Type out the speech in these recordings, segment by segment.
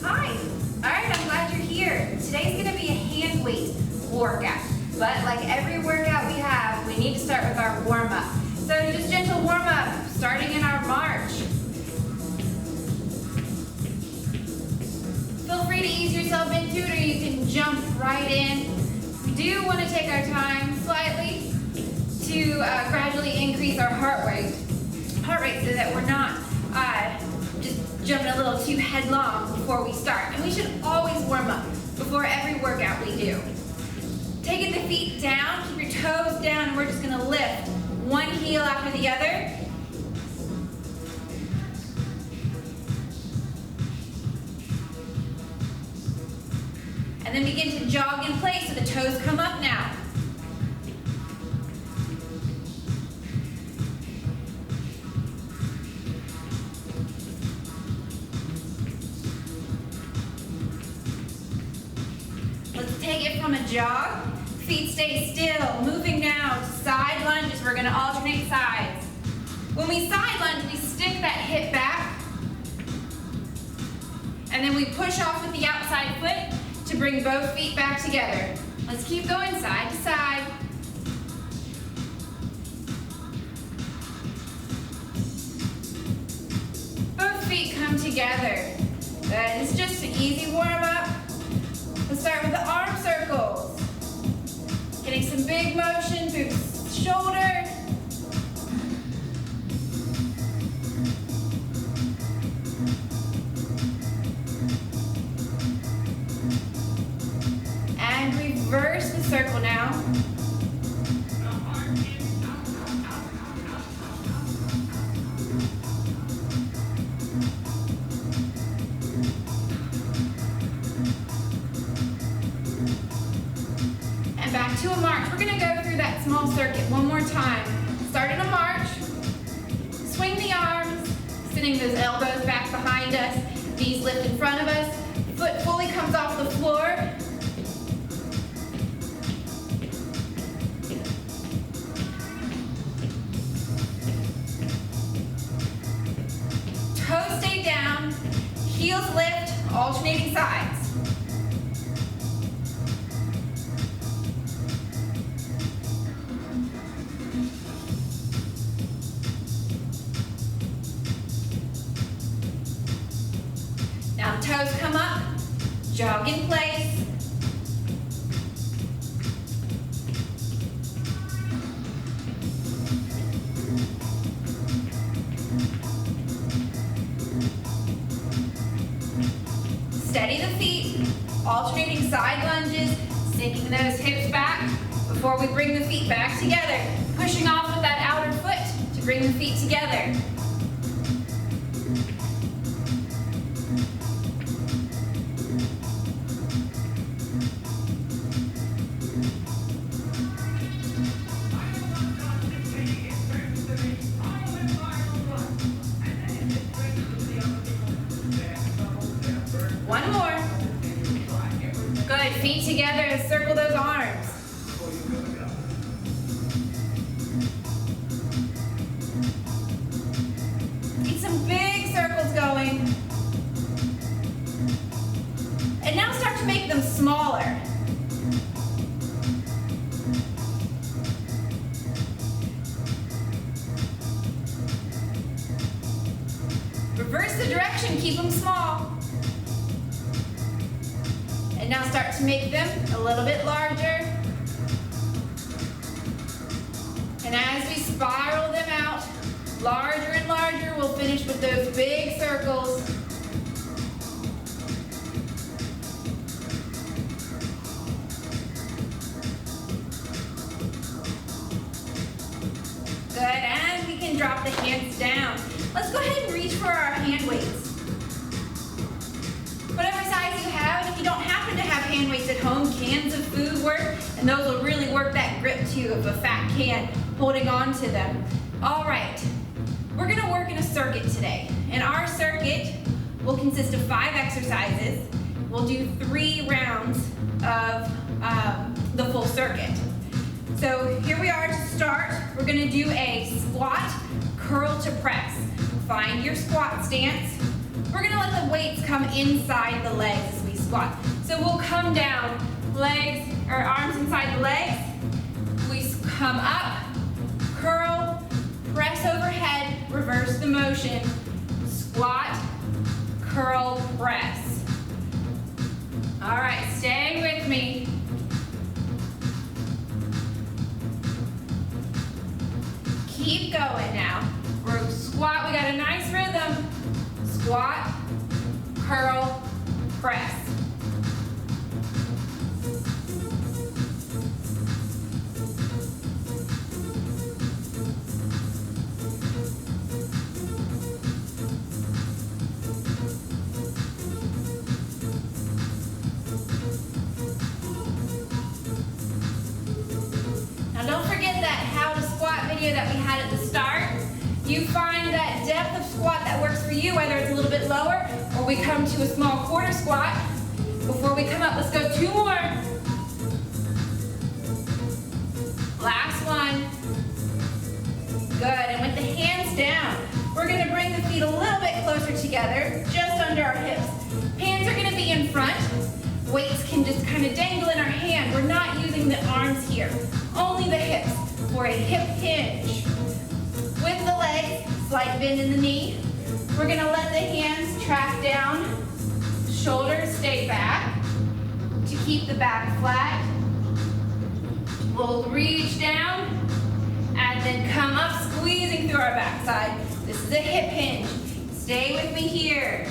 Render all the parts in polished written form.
Hi. All right, I'm glad you're here. Today's gonna be a hand weight workout. But like every workout we have, we need to start with our warm-up. So just gentle warm-up, starting in our march. Feel free to ease yourself into it, or you can jump right in. We do want to take our time slightly to gradually increase our heart rate so that we're not just jumping a little too headlong before we start. And we should always warm up before every workout we do. Taking the feet down, keep your toes down, and we're just going to lift one heel after the other. And then begin to jog in place so the toes come up now. Let's take it from a jog. Feet stay still. Moving now to side lunges. We're going to alternate sides. When we side lunge, we stick that hip back. And then we push off with the outside foot to bring both feet back together. Let's keep going side to side. Both feet come together. Good. It's just an easy warm-up. Let's start with the arm circles. Getting some big motion through the shoulder. And reverse the circle now. Back to a march. We're going to go through that small circuit one more time. Start in a march. Swing the arms, sending those elbows back behind us. Knees lift in front of us. Foot fully comes off the floor. Toes stay down. Heels lift, alternating sides. Now the toes come up, jog in place. Steady the feet, alternating side lunges, sinking those hips back before we bring the feet back together. Pushing off with that outer foot to bring the feet together. One more. Good. Feet together and circle those arms. Get some big circles going. And now start to make them smaller. Reverse the direction, keep them small. And now start to make them a little bit larger. And as we spiral them out, larger and larger, we'll finish with those big circles. Good, and we can drop the hands down. Let's go ahead and reach for our hand weights. Whatever size you have, and if you don't happen to have hand weights at home, cans of food work, and those will really work that grip too of a fat can, holding on to them. All right, we're gonna work in a circuit today. And our circuit will consist of 5 exercises. We'll do 3 rounds of the full circuit. So here we are to start. We're gonna do a squat, curl to press. Find your squat stance. we're gonna let the weights come inside the legs as we squat. So we'll come down, legs, or arms inside the legs. We come up, curl, press overhead, reverse the motion. Squat, curl, press. All right, stay with me. Keep going now. We're squat, we got a nice rhythm. Squat, curl, press. Now don't forget that how to squat video that we had at the start. You find that depth of squat that works for you, whether it's a little bit lower or we come to a small quarter squat. Before we come up, let's go 2 more. Last one. Good, and with the hands down, we're gonna bring the feet a little bit closer together, just under our hips. Hands are gonna be in front. Weights can just kind of dangle in our hand. We're not using the arms here, only the hips for a hip hinge. With the legs, slight bend in the knee. We're gonna let the hands track down, shoulders stay back to keep the back flat. We'll reach down and then come up, squeezing through our backside. This is a hip hinge. Stay with me here.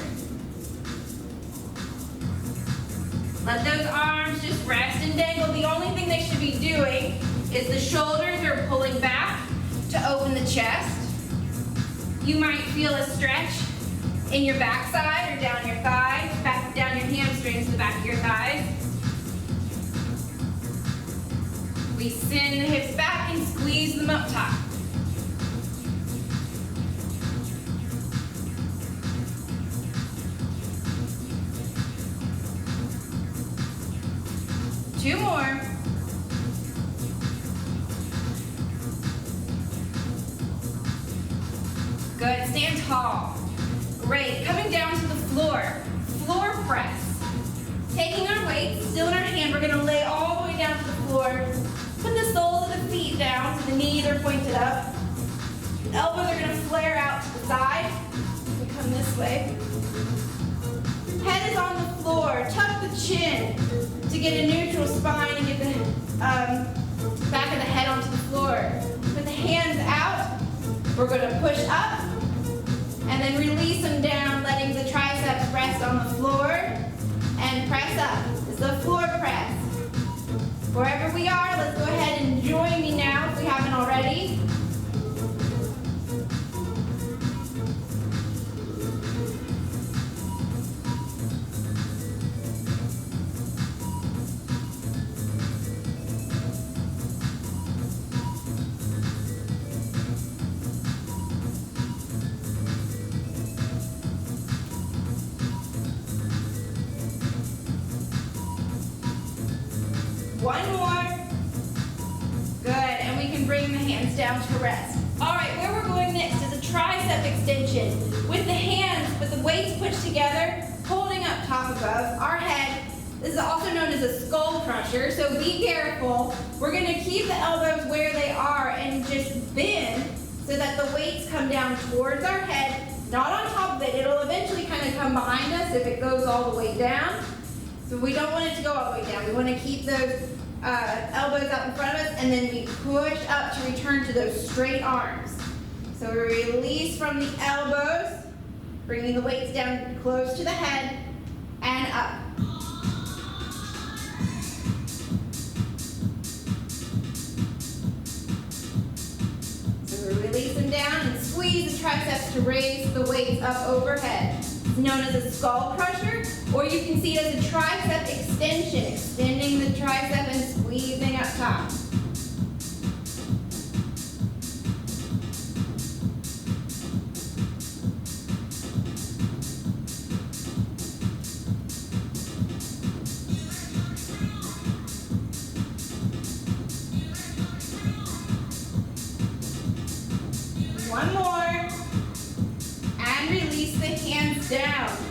Let those arms just rest and dangle. The only thing they should be doing is the shoulders are pulling back to open the chest. You might feel a stretch in your backside or down your thighs, back down your hamstrings, the back of your thighs. We send the hips back and squeeze them up top. Two more. Good, stand tall. Great, coming down to the floor. Floor press. Taking our weights, still in our hand, we're gonna lay all the way down to the floor. Put the soles of the feet down so the knees are pointed up. Elbows are gonna flare out to the side. We come this way. Head is on the floor, tuck the chin to get a neutral spine and get the back of the head onto the floor. With the hands out, we're gonna push up and then release them down, letting the triceps rest on the floor and press up. This is a floor press. Wherever we are, let's go ahead and join me now if we haven't already. One more. Good, and we can bring the hands down to rest. All right, where we're going next is a tricep extension. With the hands, with the weights pushed together, holding up top above our head. This is also known as a skull crusher, so be careful. We're gonna keep the elbows where they are and just bend so that the weights come down towards our head, not on top of it. It'll eventually kind of come behind us if it goes all the way down. So we don't want it to go all the way down. We want to keep those elbows out in front of us, and then we push up to return to those straight arms. So we release from the elbows, bringing the weights down close to the head, and up. So we release them down and squeeze the triceps to raise the weights up overhead. It's known as a skull crusher, or you can see it as a tricep extension, extending the tricep and squeezing up top. One more, and release the hands down.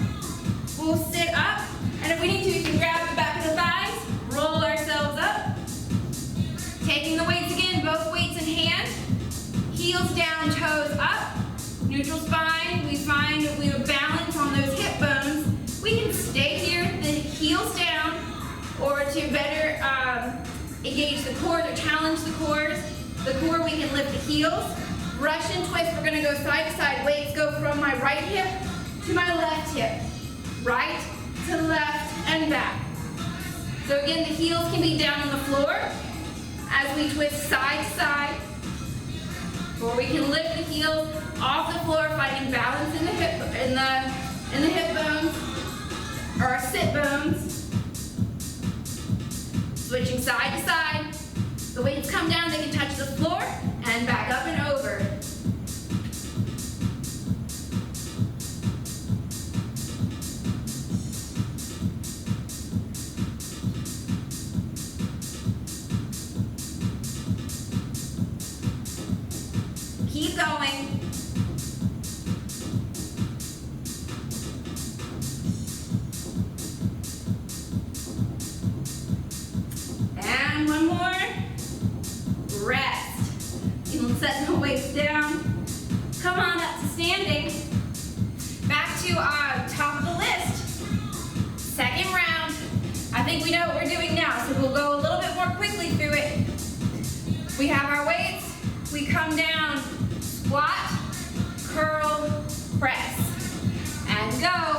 engage the core or challenge the cores. The core, we can lift the heels. Russian twist, we're gonna go side to side. Weights go from my right hip to my left hip. Right to left and back. So again, the heels can be down on the floor as we twist side to side. Or we can lift the heels off the floor, finding balance in the hip bones, or our sit bones. Switching side to side. The weights come down, they can touch the floor, and back up and over. Keep going. And one more. Rest. You can set the weights down. Come on up to standing. Back to our top of the list. Second round. I think we know what we're doing now, so we'll go a little bit more quickly through it. We have our weights. We come down, squat, curl, press, and go.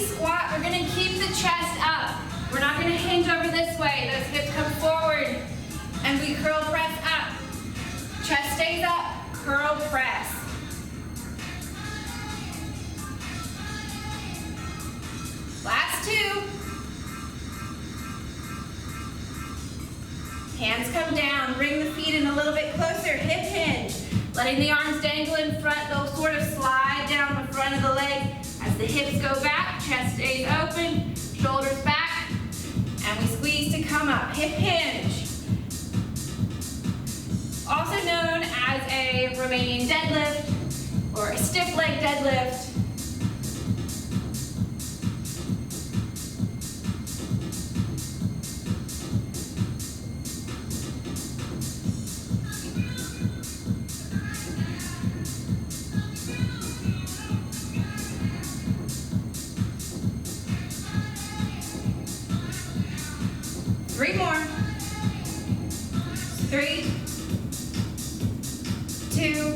Squat, we're going to keep the chest up. We're not going to hinge over this way. Those hips come forward and we curl press up. Chest stays up, curl press. Last two. Hands come down, bring the feet in a little bit closer, hip hinge. Letting the arms dangle in front, they'll sort of slide down the front of the leg. As the hips go back, chest stays open, shoulders back, and we squeeze to come up. Hip hinge. Also known as a Romanian deadlift or a stiff leg deadlift. Three more. 3, 2.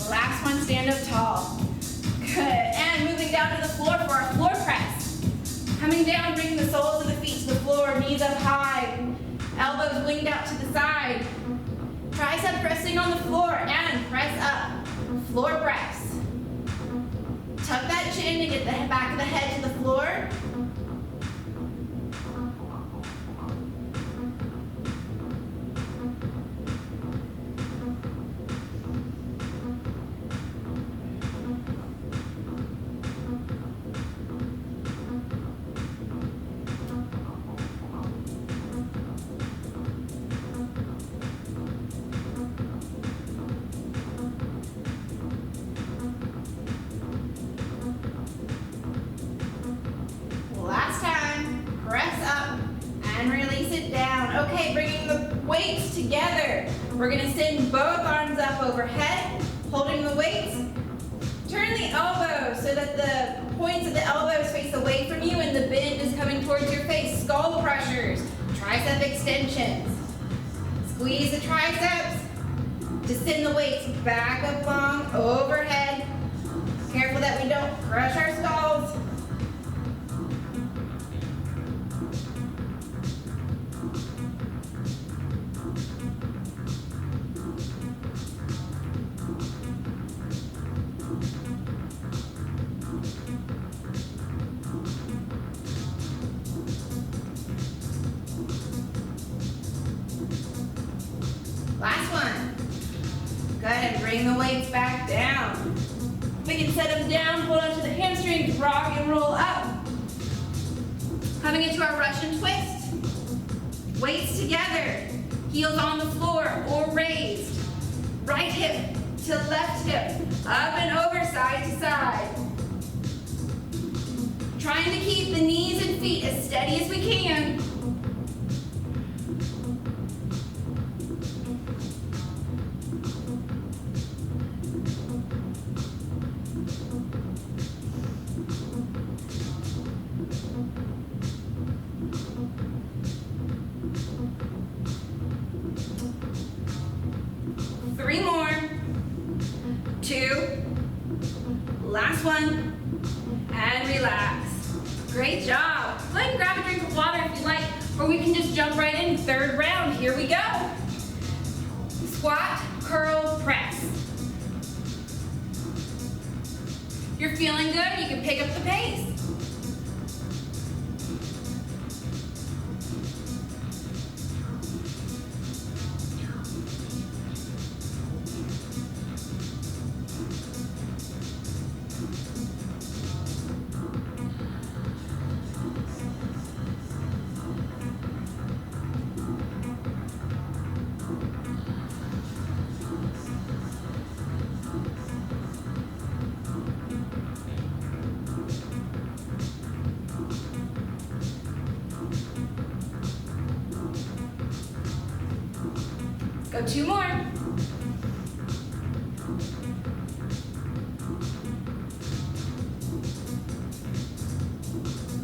Last one, stand up tall. Good. And moving down to the floor for our floor press. Coming down, bringing the soles of the feet to the floor, knees up high, elbows winged out to the side. Tricep pressing on the floor and press up. Floor press. Tuck that chin to get the back of the head to the floor. Together. We're going to send both arms up overhead, holding the weights. Turn the elbows so that the points of the elbows face away from you and the bend is coming towards your face. Skull crushers, tricep extensions. Squeeze the triceps to send the weights back up long, overhead. Careful that we don't crush our skulls. Last one. Go ahead and bring the weights back down. We can set them down, hold onto the hamstrings, rock and roll up. Coming into our Russian twist. Weights together, heels on the floor or raised. Right hip to left hip, up and over, side to side. Trying to keep the knees and feet as steady as we can. Three more. Two. Last one. And relax. Great job. Go ahead and grab a drink of water if you like, or we can just jump right in. Third round. Here we go. Squat, curl, press. If you're feeling good, you can pick up the pace. Go two more.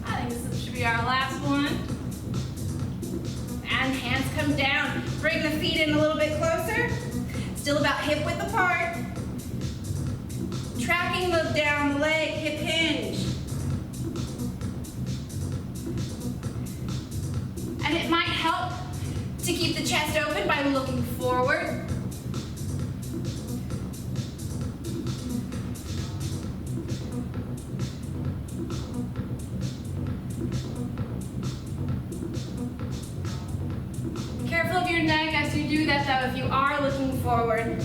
I think this should be our last one. And hands come down. Bring the feet in a little bit closer. Still about hip width apart. Tracking down the leg, hip hinge. And it might help to keep the chest open by looking forward. Careful of your neck as you do that though, if you are looking forward.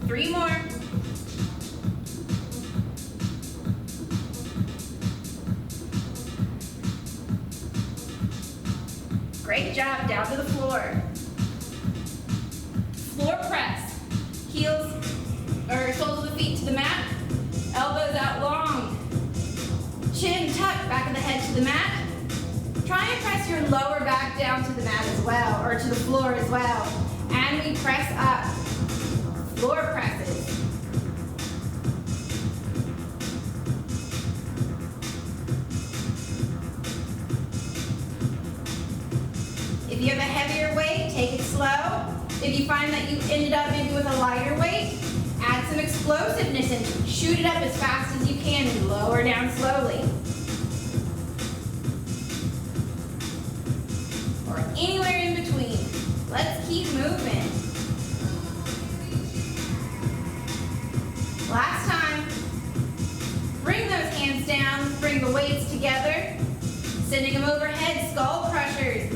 Three more. Great job, down to the floor. Floor press. Heels, or soles of the feet to the mat. Elbows out long. Chin tucked, back of the head to the mat. Try and press your lower back down to the mat as well, or to the floor as well. And we press up. Floor presses. If you have a heavier weight, take it slow. If you find that you ended up maybe with a lighter weight, add some explosiveness and shoot it up as fast as you can and lower down slowly. Or anywhere in between. Let's keep moving. Last time. Bring those hands down, bring the weights together, sending them overhead, skull crushers.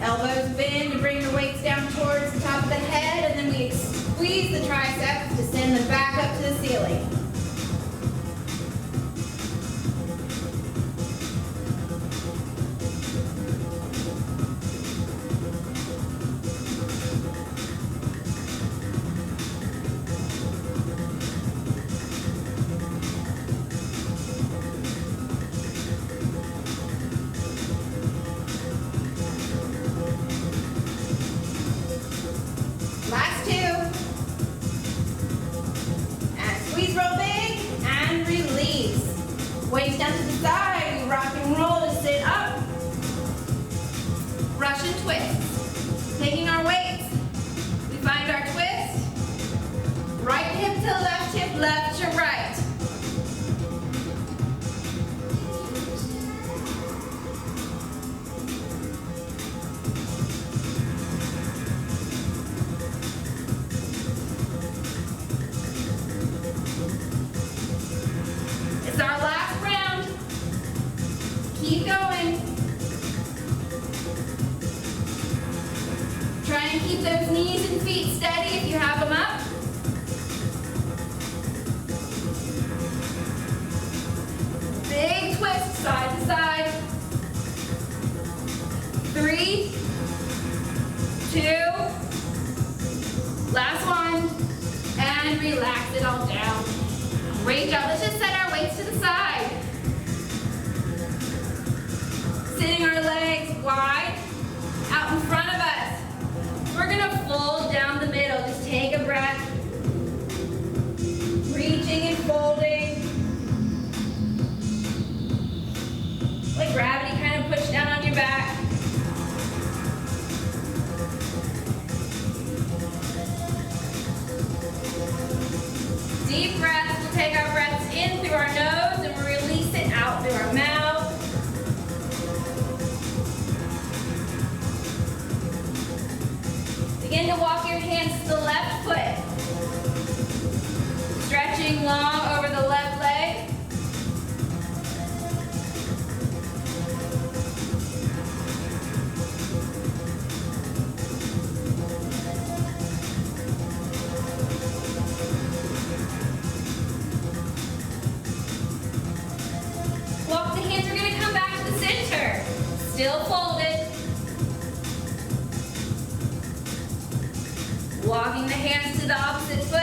Elbows bend to bring the weights down towards the top of the head, and then we squeeze the triceps to send them back up to the ceiling. Last two. And squeeze real big and release. Weights down to the side. We rock and roll to sit up. Russian twist. Taking our weights. We find our twist. Right hip to left hip, left to right. It's our last round. Keep going. Try and keep those knees and feet steady if you have them up. Big twist. relax it all down. Great job. Let's just set our weights to the side. Sitting our legs wide out in front of us. We're gonna fold down the middle. Just take a breath. Reaching and folding. Let gravity kind of push down on your back. Deep breaths. We'll take our breaths in through our nose and we'll release it out through our mouth. Begin to walk your hands to the left foot. Stretching long over the left leg. Walk the hands, we're going to come back to the center. Still folded. Walking the hands to the opposite foot.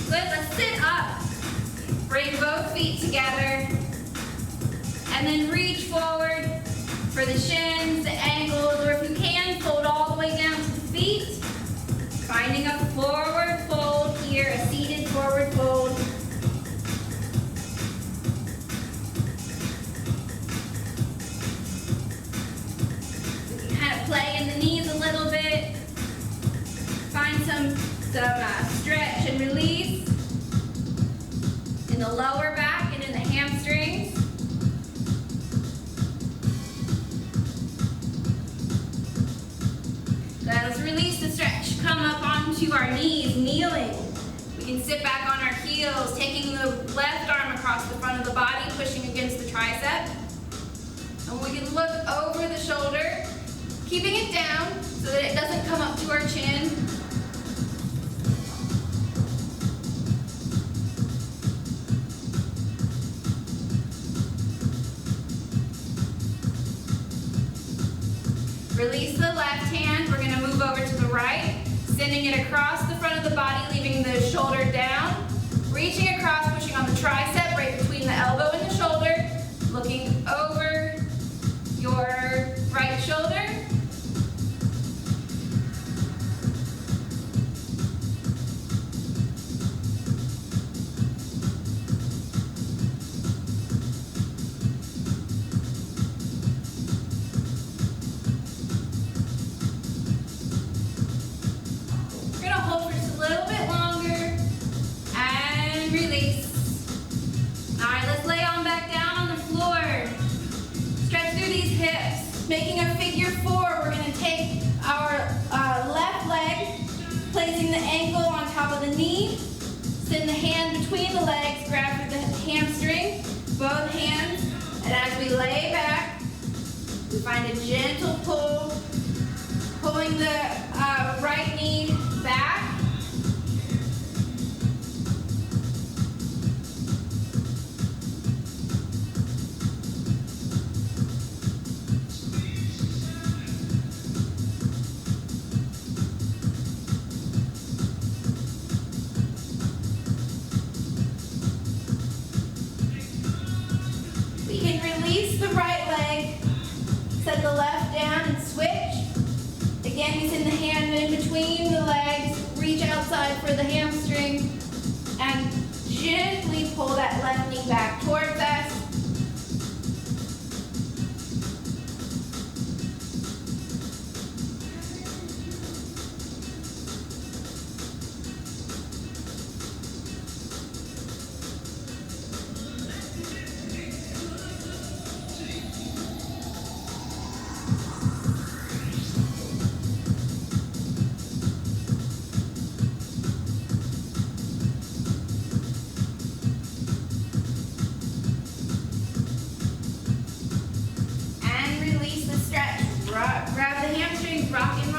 Good, let's sit up. Bring both feet together. And then reach forward for the shins, the ankles, or if you can, fold all the way down to the feet. Finding a forward fold here, a seated forward fold. We can kind of play in the knees a little bit. Find some stretch and release in the lower back and in the hamstrings. Let's release the stretch. Come up onto our knees, kneeling. We can sit back on our heels, taking the left arm across the front of the body, pushing against the tricep. And we can look over the shoulder, keeping it down so that it doesn't come up to our chin. Release the left hand. We're going to move over to the right, sending it across the front of the body, leaving the shoulder down. Reaching across, pushing on the tricep, right between the elbow and the shoulder. Looking over your right shoulder. Making a figure four, we're going to take our left leg, placing the ankle on top of the knee, send the hand between the legs, grab for the hamstring, both hands, and as we lay back, we find a gentle pull, pulling the right knee back. Release the right leg, set the left down and switch. Again, we send the hand in between the legs, reach outside for the hamstring, and gently pull that left knee back towards us. rocking